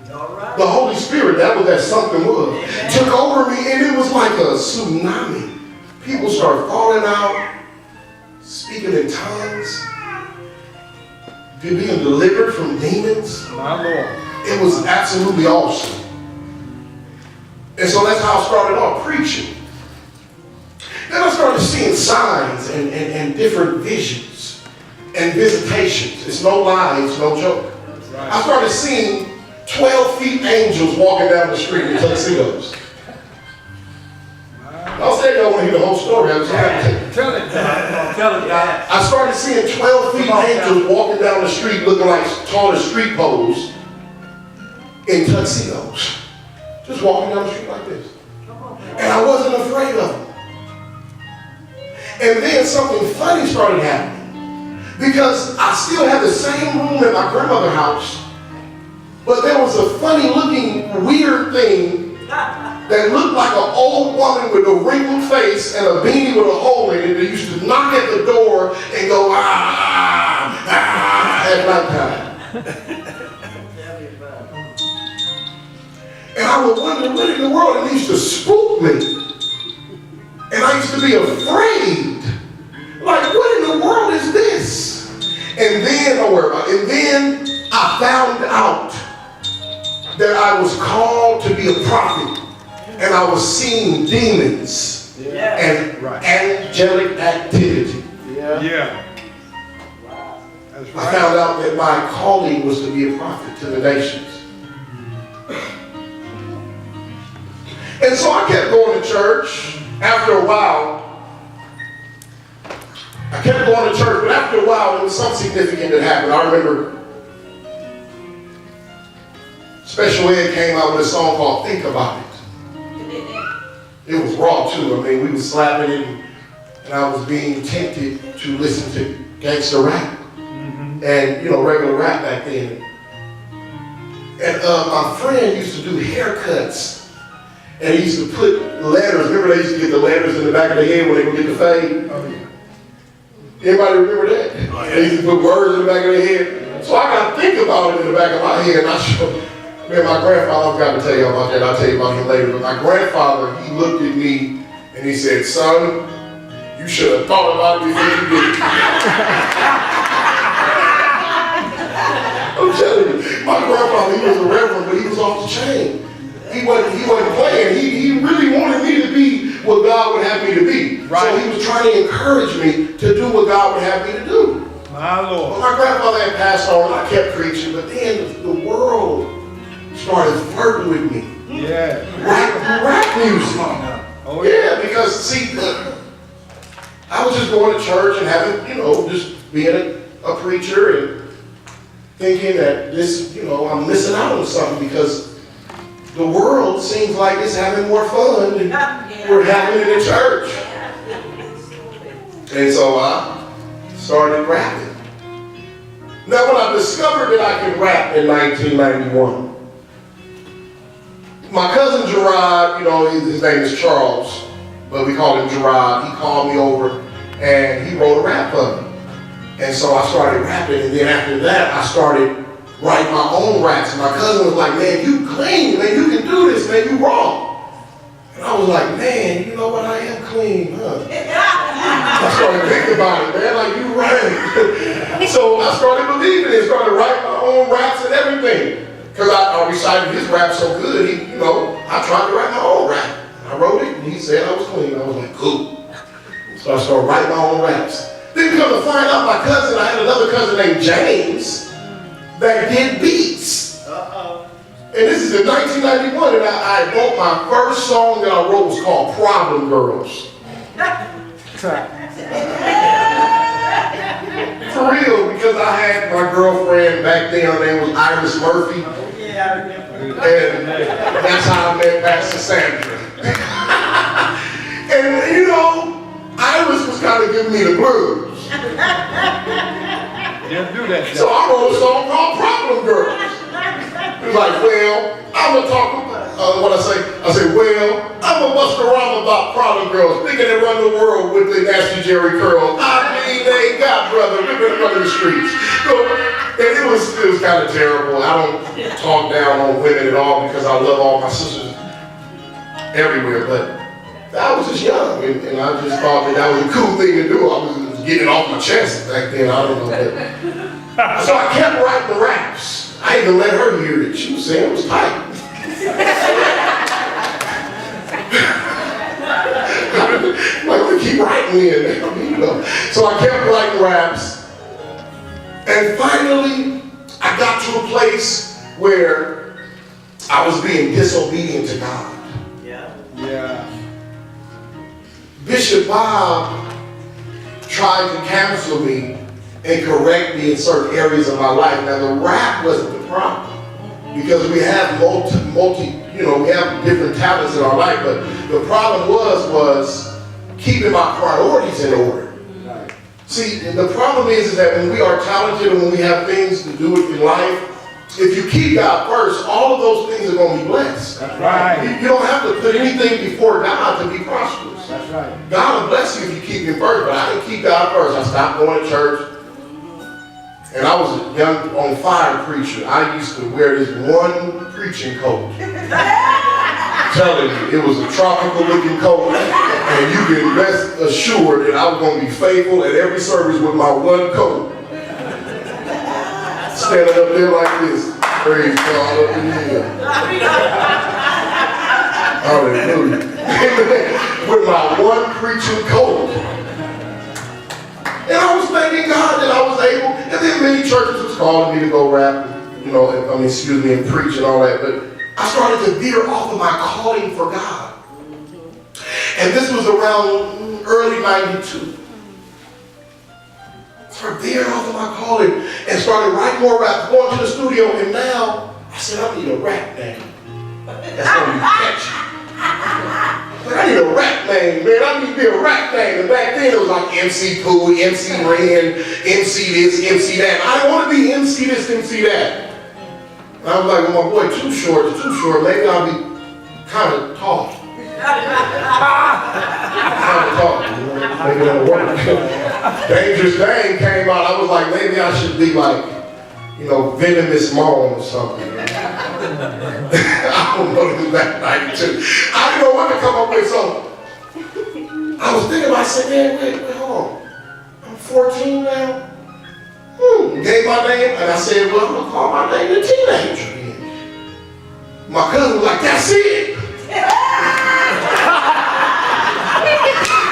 The Holy Spirit, that was that something was, took over me, and it was like a tsunami. People started falling out, speaking in tongues, being delivered from demons. My Lord. It was absolutely awesome. And so that's how I started off preaching. Then I started seeing signs and different visions and visitations. It's no lie, it's no joke. Right. I started seeing 12-feet angels walking down the street in tuxedos. I'll say y'all want to hear the whole story. Tell it. Tell it, God. I started seeing 12-feet angels walking down the street looking like tall as street poles in tuxedos. Just walking down the street like this. And I wasn't afraid of them. And then something funny started happening. Because I still had the same room at my grandmother's house, but there was a funny looking weird thing that looked like an old woman with a wrinkled face and a beanie with a hole in it that used to knock at the door and go, at nighttime. And I would wonder what in the world, and it used to spook me. And I used to be afraid. Like, what in the world is this? And then, don't worry about it. And then I found out that I was called to be a prophet. And I was seeing demons and angelic activity. Yeah. That's right. I found out that my calling was to be a prophet to the nations. And so I kept going to church. After a while, I kept going to church, but after a while, there was something significant that happened. I remember Special Ed came out with a song called Think About It. It was raw too. I mean, we were slapping it, and I was being tempted to listen to gangster rap and, you know, regular rap back then. And my friend used to do haircuts, and he used to put letters. Remember, they used to get the letters in the back of their head when they would get the fade? Oh, yeah. Anybody remember that? They used to put words in the back of their head. So I got to think about it in the back of my head. And man, my grandfather, I've got to tell you about that. I'll tell you about him later. But my grandfather, he looked at me and he said, "Son, you should have thought about it before you did it." I'm telling you, my grandfather, he was a reverend, but he was off the chain. He wasn't playing. He really wanted me to be what God would have me to be. Right. So he was trying to encourage me to do what God would have me to do. My Lord. Well, my grandfather had passed on, and I kept preaching, but then the world started flirting with me. Yeah. Rap music. Oh, Yeah, because see, I was just going to church and having, you know, just being a preacher and thinking that this, you know, I'm missing out on something because the world seems like it's having more fun than we're having in the church. And so I started rapping. Now, when I discovered that I could rap in 1991, my cousin Gerard, you know, his name is Charles, but we call him Gerard. He called me over and he wrote a rap for me. And so I started rapping, and then after that, I started writing my own raps. And my cousin was like, "Man, you clean, man, you can do this, man, you raw." And I was like, "Man, you know what, I am clean, huh?" I started thinking about it, man, like, you right. So I started believing it, started writing my own raps and everything. Because I recited his rap so good, I tried to write my own rap. I wrote it, and he said I was clean. I was like, cool. So I started writing my own raps. Then come to find out my cousin, I had another cousin named James that did beats. And this is in 1991, and I wrote my first song that I wrote was called Problem Girls. For real, because I had my girlfriend back then, her name was Iris Murphy. And that's how I met Pastor Sandra. And you know, Iris was kind of giving me the blues. Didn't do that. So I wrote a song called Problem Girls. It was like, well, I'm gonna talk about what I say, well, I'm gonna bust around about problem girls, thinking they run the world with the nasty Jerry curl. I mean, they ain't got, brother. We've been running the streets. So, and it was kind of terrible. I don't talk down on women at all because I love all my sisters everywhere. But I was just young, and I just thought that was a cool thing to do. I was getting it off my chest back then. I don't know. But, so I kept writing the raps. I even let her hear it. She was saying it was tight. Like, we keep writing in, you know. So I kept writing raps, and finally, I got to a place where I was being disobedient to God. Yeah. Bishop Bob tried to counsel me and correct me in certain areas of my life. Now, the rap wasn't the problem, because we have we have different talents in our life, but the problem was keeping my priorities in order. Right. See, the problem is that when we are talented and when we have things to do in life, if you keep God first, all of those things are going to be blessed. That's right. You don't have to put anything before God to be prosperous. That's right. God will bless you if you keep Him first, but I didn't keep God first. I stopped going to church. And I was a young, on fire preacher. I used to wear this one preaching coat. I'm telling you, it was a tropical looking coat. And you can rest assured that I was going to be faithful at every service with my one coat. Standing up there like this. Praise God up in here. Hallelujah. With my one preaching coat. And I was thanking God that I was able, and then many churches was calling me to go rap, and preach and all that, but I started to veer off of my calling for God. And this was around early 92. I started veering off of my calling and started writing more rap, going to the studio, and now I said, I need a rap name that's going to be catchy. I need a rap name, man. I need to be a rap name. And back then it was like MC Pooh, MC Ren, MC this, MC that. I didn't want to be MC this, MC that. And I was like, well, my boy, too short. Maybe I'll be kind of tall. Maybe that'll work. Dangerous Dame came out. I was like, maybe I should be like, Venomous Moan or something. I don't know, this was back in 92. I didn't know what to come up with, so I was thinking about, I said, man, wait, hold on. I'm 14 now. Gave my name, and I said, well, I'm going to call my name the Teenager. My cousin was like, that's it.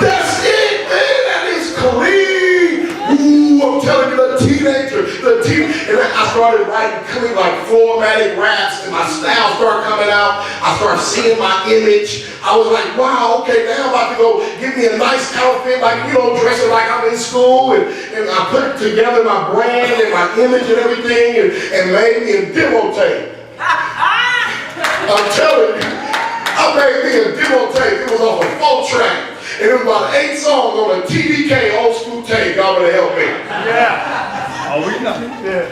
That's it, man. That is clean. Ooh, I'm telling you, the Teenager. And I started writing clean, like formatted raps, and my style started coming out. I started seeing my image. I was like, wow, okay, now I'm about to go get me a nice outfit, like, dressing like I'm in school, and I put together my brand and my image and everything, and made me a demo tape. I'm telling you, I made me a demo tape. It was off a 4-track. And it was about 8 songs on a TDK old school tape. God would help me. Yeah. Oh, we know. Yeah.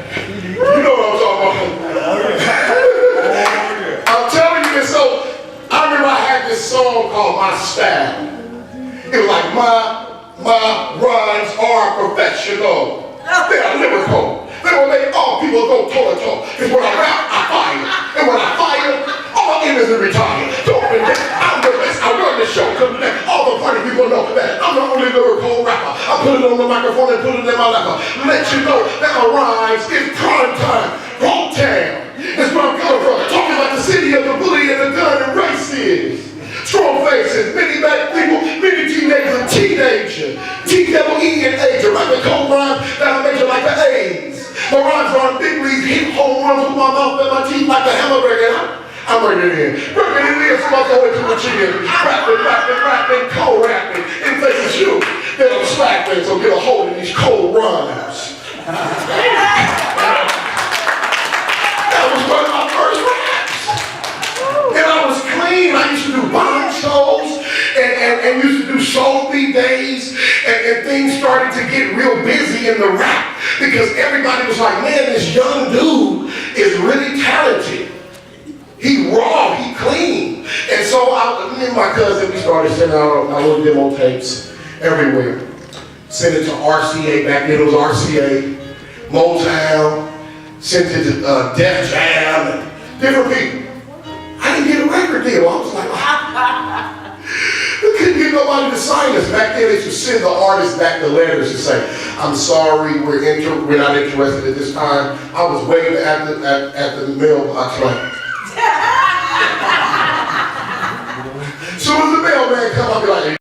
You know what I'm talking about. Oh, yeah. I'm telling you this. So I remember I had this song called My Style. It was like my rhymes are professional. They are lyrical. They will make all people go toe to toe. Because when I rap, I fire. And when I fire, all enemies retire. So I'm the best. I run the show. All the party people know that I'm the only lyrical rapper. I put it on the microphone and put it in my lap. Let you know that my rhymes is prime time. Hometown. That's where I'm coming from. Talking about the city of the bully and the gun and races. Strong faces, many black people, many teenagers, teenager. T-double-E and Ager. Like the cold rhymes that I major like the A's. My rhymes are on big leagues, hit home runs with my mouth and my teeth like a hamburger. I'm bringing it in. Bringing it in, so I'll go into the chin. Rapping, co-rapping. In faces you, then I'm slapping, so get a hold of these cold rhymes. That was one of my first raps. And I was clean. I used to do bond shows and used to do soul beat days, and things started to get real busy in the rap because everybody was like, man, this young dude is really talented. He raw, he clean. And so me and my cousin, we started sending out our little demo tapes everywhere. sent it to RCA, back then it was RCA, Motown, sent it to Def Jam, and different people. I didn't get a record deal. I was like, we couldn't get nobody to sign us. Back then, they used to send the artists back the letters and say, I'm sorry, we're not interested at this time. I was waiting at the mailbox like,